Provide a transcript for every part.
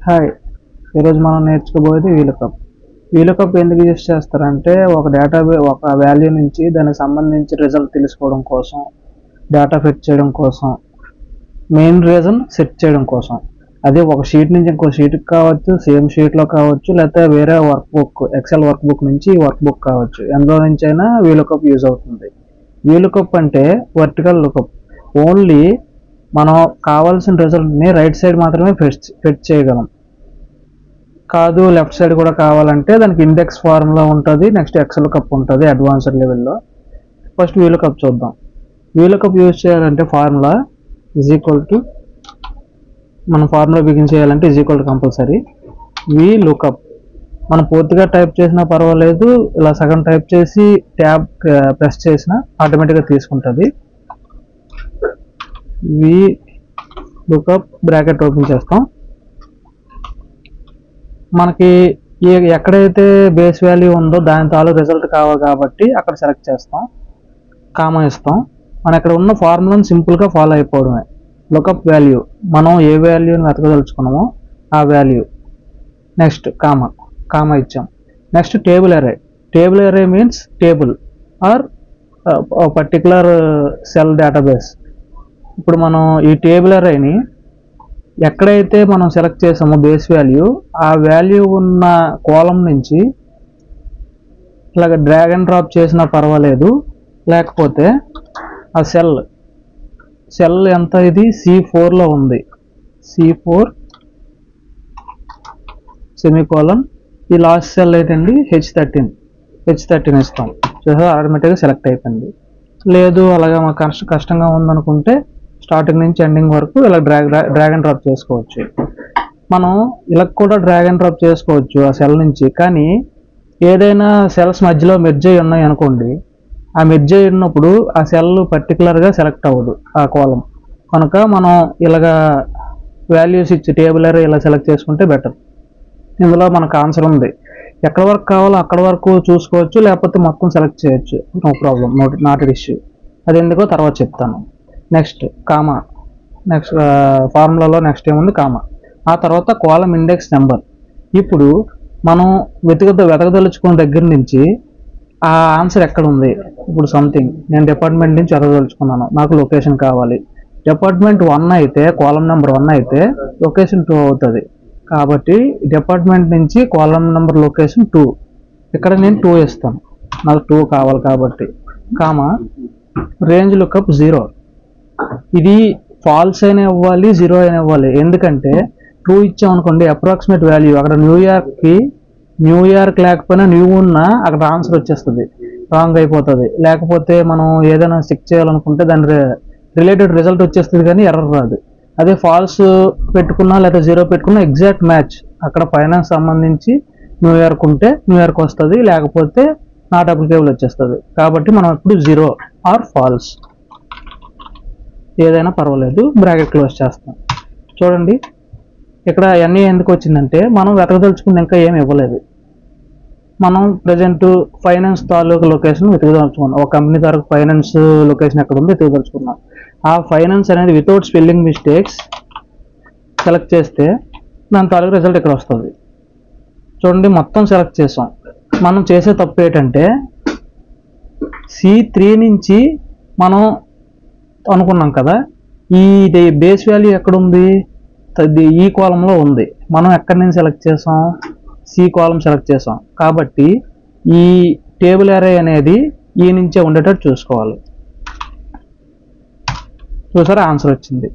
Hi, ఈరోజు మనం నేర్చుకోబోయేది VLOOKUP. VLOOKUP ఎందుకు యూజ్ చేస్తారంటే ఒక వాల్యూ నుంచి దానికి సంబంధించి రిజల్ట్ తెలుసుకోవడం కోసం, డేటా ఫెచ్ చేయడం కోసం, మెయిన్ రీజన్ సెట్ చేయడం కోసం. అదే ఒక షీట్ నుంచి ఇంకో షీట్కి కావచ్చు, సేమ్ షీట్లో కావచ్చు, లేకపోతే వేరే work book, Excel work book నుంచి వర్క్ బుక్ కావచ్చు, ఎందులో నుంచి అయినా వీలుకప్ యూజ్ అవుతుంది. వీలుకప్ అంటే వర్టికల్ లుకప్. ఓన్లీ మనం కావాల్సిన రిజల్ట్ని రైట్ సైడ్ మాత్రమే ఫెచ్ చేయగలం. కాదు లెఫ్ట్ సైడ్ కూడా కావాలంటే దానికి ఇండెక్స్ ఫార్ములా ఉంటుంది, నెక్స్ట్ ఎక్సెల్ కప్ ఉంటుంది అడ్వాన్స్డ్ లెవెల్లో. ఫస్ట్ వీలుకప్ చూద్దాం. వీలుకప్ యూజ్ చేయాలంటే ఫార్ములా ఈజ్ ఈక్వల్ టు, మనం ఫార్ములా బిగిన్ చేయాలంటే is equal to compulsory vlookup. మనం పూర్తిగా టైప్ చేసినా పర్వాలేదు, ఇలా సగం టైప్ చేసి ట్యాబ్ ప్రెస్ చేసినా ఆటోమేటిక్గా తీసుకుంటుంది. వీలుకప్ బ్రాకెట్ ఓపెన్ చేస్తాం. మనకి ఎక్కడైతే బేస్ వాల్యూ ఉందో దాని తాలూకు రిజల్ట్ కావాలి కాబట్టి అక్కడ సెలెక్ట్ చేస్తాం, కామా ఇస్తాం. మనం ఇక్కడ ఉన్న ఫార్ములాని సింపుల్గా ఫాలో అయిపోవడమే. లుకప్ వాల్యూ, మనం ఏ వాల్యూని వెతకదలుచుకున్నామో ఆ వాల్యూ, నెక్స్ట్ కామా ఇచ్చాం. Next table array. Table array means table or particular cell database. ఇప్పుడు మనం ఈ టేబుల్ అరేని ఎక్కడైతే మనం సెలెక్ట్ చేసామో బేస్ వాల్యూ, ఆ వాల్యూ ఉన్న కాలం నుంచి ఇలాగ డ్రాగ్ అండ్ డ్రాప్ చేసినా పర్వాలేదు, లేకపోతే ఆ సెల్ ఎంత, ఇది C4లో ఉంది, C4 సెమీకోలన్, ఈ లాస్ట్ సెల్ ఏంటండి H13 ఇస్తాం. ఆటోమేటిక్గా సెలెక్ట్ అయిపోయింది. లేదు అలాగా మాకు కష్టంగా ఉందనుకుంటే స్టార్టింగ్ నుంచి ఎండింగ్ వరకు ఇలా డ్రాగ్ అండ్ డ్రాప్ చేసుకోవచ్చు. మనం ఇలా కూడా డ్రాగ్ అండ్ డ్రాప్ చేసుకోవచ్చు ఆ సెల్ నుంచి. కానీ ఏదైనా సెల్స్ మధ్యలో మెర్జ్ అయి ఉన్నాయి అనుకోండి, ఆ మెర్జ్ అయి ఉన్నప్పుడు ఆ సెల్ పర్టికులర్గా సెలెక్ట్ అవ్వదు ఆ కాలం. కనుక మనం ఇలాగా వాల్యూస్ ఇచ్చి టేబుల్ అరే ఇలా సెలెక్ట్ చేసుకుంటే బెటర్. ఇందులో మనకు ఆన్సర్ ఉంది. ఎక్కడ వరకు కావాలో అక్కడ వరకు చూసుకోవచ్చు, లేకపోతే మొత్తం సెలెక్ట్ చేయొచ్చు, నో ప్రాబ్లం, నాట్ ఇష్యూ. అది ఎందుకో తర్వాత చెప్తాను. Next comma. నెక్స్ట్ ఫార్ములాలో నెక్స్ట్ ఏముంది, కామా. ఆ తర్వాత కాలం ఇండెక్స్ నెంబర్. ఇప్పుడు మనం వెతకదలుచుకున్న దగ్గర నుంచి ఆ ఆన్సర్ ఎక్కడ ఉంది. ఇప్పుడు సంథింగ్ నేను డిపార్ట్మెంట్ నుంచి వెతకదలుచుకున్నాను, నాకు లొకేషన్ కావాలి. డిపార్ట్మెంట్ 1 అయితే, కాలం నెంబర్ 1 అయితే లొకేషన్ 2 అవుతుంది. కాబట్టి డిపార్ట్మెంట్ నుంచి కాలం నెంబర్ లొకేషన్ 2, ఇక్కడ నేను 2 ఇస్తాను, నాకు 2 కావాలి కాబట్టి. Comma range lookup 0. ఇది ఫాల్స్ అయినా ఇవ్వాలి, 0 అయినా ఇవ్వాలి. ఎందుకంటే 2 ఇచ్చామనుకోండి అప్రాక్సిమేట్ వాల్యూ, అక్కడ న్యూయార్క్ లేకపోయినా న్యూ ఉన్నా అక్కడ ఆన్సర్ వచ్చేస్తుంది, రాంగ్ అయిపోతుంది. లేకపోతే మనం ఏదైనా చెక్ చేయాలనుకుంటే దాని రిలేటెడ్ రిజల్ట్ వచ్చేస్తుంది కానీ ఎర్రర్ రాదు. అదే ఫాల్స్ పెట్టుకున్నా లేదా 0 పెట్టుకున్నా ఎగ్జాక్ట్ మ్యాచ్. అక్కడ ఫైనాన్స్ సంబంధించి న్యూయార్క్ ఉంటే న్యూయార్క్ వస్తుంది, లేకపోతే నాట్ అప్లికేబుల్ వచ్చేస్తుంది. కాబట్టి మనం ఇప్పుడు 0 ఆర్ ఫాల్స్ ఏదైనా పర్వాలేదు, బ్రాకెట్ క్లోజ్ చేస్తాం. చూడండి ఇక్కడ అన్నీ ఎందుకు వచ్చిందంటే మనం వెతకదలుచుకుని ఇంకా ఏమి ఇవ్వలేదు. మనం ప్రజెంట్ ఫైనాన్స్ తాలూకు లొకేషన్ వెతకదలుచుకున్నాం, ఒక కంపెనీ తాలూకు ఫైనాన్స్ లొకేషన్ ఎక్కడ ఉందో వెతకదలుచుకున్నాం. ఆ ఫైనాన్స్ అనేది వితౌట్ స్పెల్లింగ్ మిస్టేక్స్ సెలెక్ట్ చేస్తే దాని తాలూకు రిజల్ట్ ఇక్కడ వస్తుంది. చూడండి మొత్తం సెలెక్ట్ చేసాం. మనం చేసే తప్పు ఏంటంటే C3 నుంచి మనం అనుకున్నాం కదా, ఈ బేస్ వాల్యూ ఎక్కడుంది, ఈ కాలంలో ఉంది. మనం ఎక్కడి నుంచి సెలెక్ట్ చేసాం, C కాలం సెలెక్ట్ చేసాం. కాబట్టి ఈ టేబుల్ అరే అనేది ఈ నుంచే ఉండేటట్టు చూసుకోవాలి. చూసారా ఆన్సర్ వచ్చింది.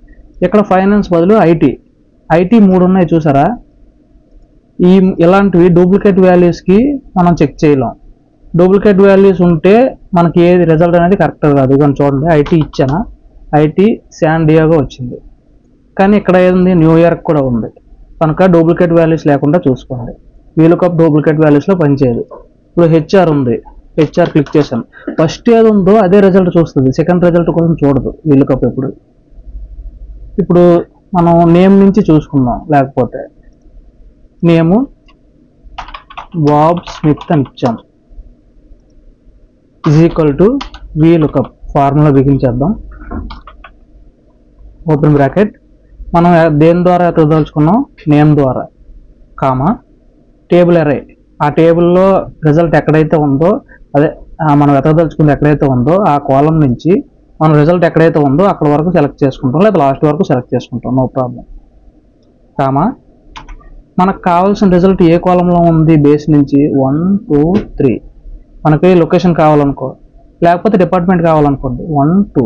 ఇక్కడ ఫైనాన్స్ బదులు ఐటీ 3 ఉన్నాయి చూసారా. ఇలాంటివి డూప్లికేట్ వాల్యూస్కి మనం చెక్ చేయలేం. డూప్లికేట్ వాల్యూస్ ఉంటే మనకి ఏది రిజల్ట్ అనేది కరెక్ట్ కాదు. ఇక చూడండి ఐటీ ఇచ్చానా, ఐటీ శాన్ డియాగో వచ్చింది, కానీ ఇక్కడ ఏముంది, న్యూయార్క్ కూడా ఉంది. కనుక డూప్లికేట్ వాల్యూస్ లేకుండా చూసుకోండి. వీలుకప్ డూప్లికేట్ వాల్యూస్లో పనిచేయదు. ఇప్పుడు హెచ్ఆర్ ఉంది, హెచ్ఆర్ క్లిక్ చేశాను, ఫస్ట్ ఏది ఉందో అదే రిజల్ట్ చూస్తుంది, సెకండ్ రిజల్ట్ కోసం చూడదు వీలుకప్ ఎప్పుడు. ఇప్పుడు మనం నేమ్ నుంచి చూసుకుందాం, లేకపోతే నేము బాబ్ స్మిత్ అని ఇచ్చాం, is equal to VLOOKUP. Formula బిగించేద్దాం, ఓపెన్ బ్రాకెట్. మనం దేని ద్వారా ఎతకదలుచుకున్నాం, నేమ్ ద్వారా. కామా టేబుల్ అరే, ఆ టేబుల్లో రిజల్ట్ ఎక్కడైతే ఉందో అదే మనం వెతకదలుచుకుంది ఎక్కడైతే ఉందో ఆ కాలం నుంచి మన రిజల్ట్ ఎక్కడైతే ఉందో అక్కడ వరకు సెలెక్ట్ చేసుకుంటాం, లేదా లాస్ట్ వరకు సెలెక్ట్ చేసుకుంటాం, నో ప్రాబ్లం. కామా మనకు కావాల్సిన రిజల్ట్ ఏ కాలంలో ఉంది బేస్ నుంచి 1 2 3, మనకి లొకేషన్ కావాలనుకో, లేకపోతే డిపార్ట్మెంట్ కావాలనుకోండి 1 2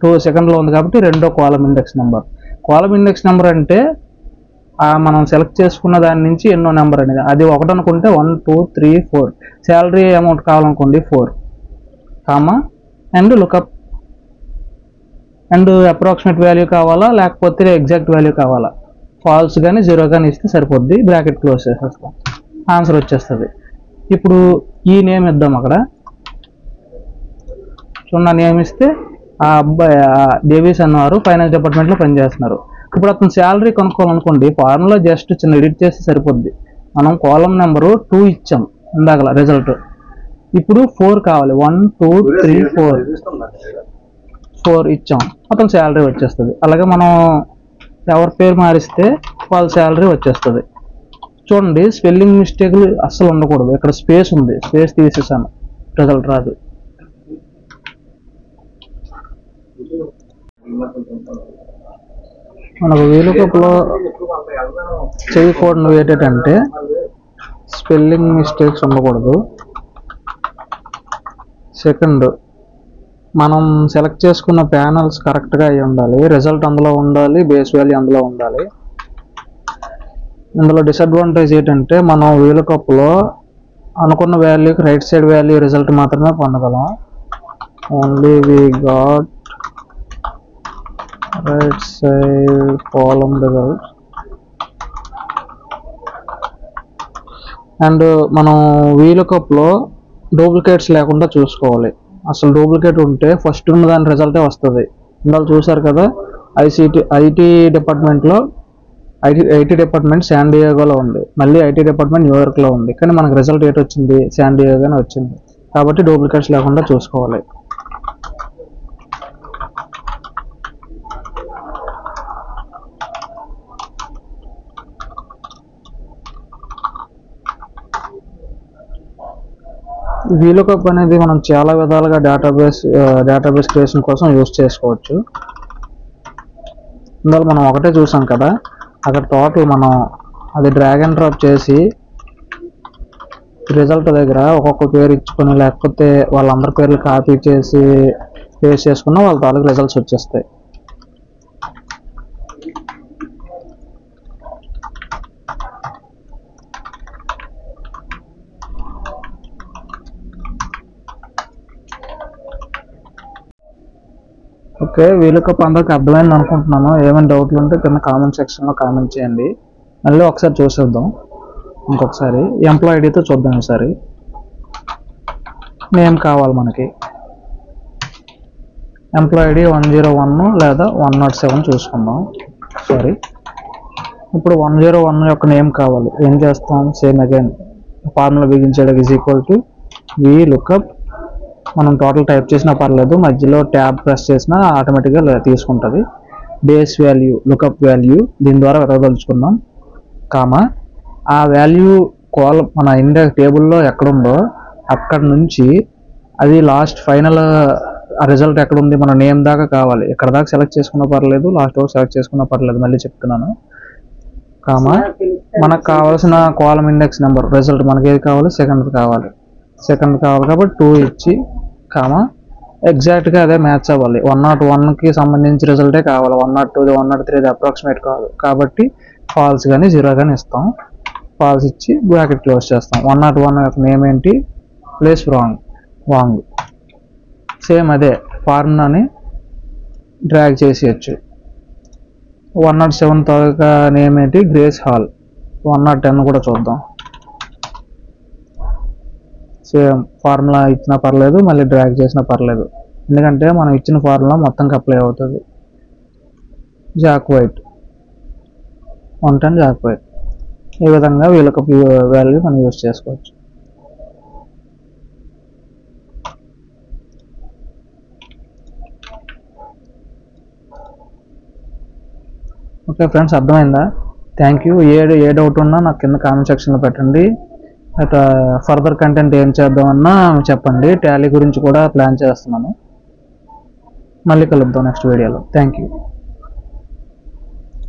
2 సెకండ్లో ఉంది కాబట్టి రెండో కాలం ఇండెక్స్ నెంబర్. కాలం ఇండెక్స్ నెంబర్ అంటే మనం సెలెక్ట్ చేసుకున్న దాని నుంచి ఎన్నో నెంబర్ అనేది, అది 1 అనుకుంటే 1 2 3 4, శాలరీ అమౌంట్ కావాలనుకోండి 4, comma and lookup and approximate value కావాలా లేకపోతే ఎగ్జాక్ట్ వాల్యూ కావాలా, ఫాల్స్ కానీ జీరో కానీ ఇస్తే సరిపోద్ది, బ్రాకెట్ క్లోజ్ చేసేస్తాం, ఆన్సర్ వచ్చేస్తుంది. ఇప్పుడు ఈ నేమ్ ఇద్దాం, అక్కడ చూడండి నేమ్ ఇస్తే ఆ అబ్బాయి డేవిస్ అన్నారు ఫైనాన్స్ డిపార్ట్మెంట్లో పనిచేస్తున్నారు. ఇప్పుడు అతను శాలరీ కొనుక్కోవాలనుకోండి, ఫార్ములా జస్ట్ చిన్న ఎడిట్ చేస్తే సరిపోద్ది. మనం కాలం నెంబరు 2 ఇచ్చాం ఇందాక రిజల్ట్, ఇప్పుడు 4 కావాలి, 1 2 3 4 ఇచ్చాం, అతను శాలరీ వచ్చేస్తుంది. అలాగే మనం ఎవరి పేరు మారిస్తే వాళ్ళ శాలరీ వచ్చేస్తుంది. చూడండి స్పెల్లింగ్ మిస్టేక్లు అస్సలు ఉండకూడదు, ఇక్కడ స్పేస్ ఉంది, స్పేస్ తీసేసాను, రిజల్ట్ రాదు. మనకు వీలుకప్లో చేయకూడదు ఏంటంటే స్పెల్లింగ్ మిస్టేక్స్ ఉండకూడదు. సెకండ్, మనం సెలెక్ట్ చేసుకున్న ప్యానల్స్ కరెక్ట్గా అయి ఉండాలి, రిజల్ట్ అందులో ఉండాలి, బేస్ వాల్యూ అందులో ఉండాలి. ఇందులో డిసడ్వాంటేజ్ ఏంటంటే మనం వీలుకప్లో అనుకున్న వాల్యూకి రైట్ సైడ్ వాల్యూ రిజల్ట్ మాత్రమే పొందగలం. Only we got right side column result. And మనం వీలుకప్లో డూప్లికేట్స్ లేకుండా చూసుకోవాలి, అసలు డూప్లికేట్ ఉంటే ఫస్ట్ ఉన్న దాని రిజల్టే వస్తుంది. ఇందులో చూసారు కదా, ఐటీ డిపార్ట్మెంట్లో ఐటీ డిపార్ట్మెంట్ శాన్ డియేగోలో ఉంది, మళ్ళీ ఐటీ డిపార్ట్మెంట్ న్యూయార్క్లో ఉంది, కానీ మనకు రిజల్ట్ ఏంటి వచ్చింది, శాన్ డియేగోనే వచ్చింది. కాబట్టి డూప్లికేట్స్ లేకుండా చూసుకోవాలి. వీలుకప్ అనేది మనం చాలా విధాలుగా డేటాబేస్ క్రియేషన్ కోసం యూజ్ చేసుకోవచ్చు. ఇందులో మనం ఒకటే చూసాం కదా, అక్కడ టోటల్ మనం అది డ్రాగ్ అండ్ డ్రాప్ చేసి రిజల్ట్ దగ్గర ఒక్కొక్క పేరు ఇచ్చుకొని లేకపోతే వాళ్ళందరి పేర్లు కాపీ చేసి పేస్ట్ చేసుకున్న వాళ్ళ తాలూకు రిజల్ట్స్ వచ్చేస్తాయి. ఓకే, వీలుకప్ అందరికి అర్థమైంది అనుకుంటున్నాను. ఏమైనా డౌట్లు ఉంటే కింద కామెంట్ సెక్షన్లో కామెంట్ చేయండి. మళ్ళీ ఒకసారి చూసేద్దాం, ఇంకొకసారి ఎంప్లాయ్ ఐడితో చూద్దాం. ఈసారి నేమ్ కావాలి మనకి, ఎంప్లాయ్ ఐడి 101 లేదా 107 చూసుకుందాం. సారీ, ఇప్పుడు 101 యొక్క నేమ్ కావాలి. ఏం చేస్తాం, సేమ్ అగైన్ ఫార్ములా బిగించడం ఈజ్ ఈక్వల్ టు వీలుకప్. మనం టోటల్ టైప్ చేసినా పర్లేదు, మధ్యలో ట్యాబ్ ప్రెస్ చేసినా ఆటోమేటిక్గా తీసుకుంటుంది. బేస్ వాల్యూ లుకప్ వాల్యూ దీని ద్వారా వెతకదలుచుకుందాం, కామా ఆ వాల్యూ కాలం మన ఇండెక్స్ టేబుల్లో ఎక్కడుందో అక్కడ నుంచి అది లాస్ట్ ఫైనల్ రిజల్ట్ ఎక్కడ ఉంది మన నేమ్ దాకా కావాలి. ఎక్కడ దాకా సెలెక్ట్ చేసుకున్నా పర్లేదు, లాస్ట్ వరకు సెలెక్ట్ చేసుకున్నా పర్లేదు, మళ్ళీ చెప్తున్నాను. కామా మనకు కావాల్సిన కాలం ఇండెక్స్ నెంబర్ రిజల్ట్ మనకి ఏది కావాలి, సెకండ్ కావాలి కాబట్టి 2 ఇచ్చి కామా ఎగ్జాక్ట్గా అదే మ్యాచ్ అవ్వాలి. 101కి సంబంధించి రిజల్టే కావాలి, 102 103 అప్రాక్సిమేట్ కాదు. కాబట్టి ఫాల్స్ కానీ జీరో కానీ ఇస్తాం, ఫాల్స్ ఇచ్చి బ్రాకెట్ క్లోజ్ చేస్తాం. 101 యొక్క నేమ్ ఏంటి, ప్లేస్ వాంగ్. సేమ్ అదే ఫార్ములాని డ్రాగ్ చేసేయచ్చు. 107 తాలూకా నేమ్ ఏంటి, గ్రేస్ హాల్. 110 కూడా చూద్దాం, సేమ్ ఫార్ములా ఇచ్చినా పర్లేదు, మళ్ళీ డ్రాగ్ చేసినా పర్లేదు, ఎందుకంటే మనం ఇచ్చిన ఫార్ములా మొత్తంకి అప్లై అవుతుంది. Jack white 110 Jack white. ఈ విధంగా వీళ్ళకి వాల్యూ మనం యూజ్ చేసుకోవచ్చు. ఓకే ఫ్రెండ్స్, అర్థమైందా? Thank you. ఏ డౌట్ ఉన్నా నాకు కింద కామెంట్ సెక్షన్లో పెట్టండి. అయితే ఫర్దర్ కంటెంట్ ఏం చేద్దామన్నా చెప్పండి. టాలీ గురించి కూడా ప్లాన్ చేస్తున్నాను. మళ్ళీ కలుద్దాం నెక్స్ట్ వీడియోలో. Thank you.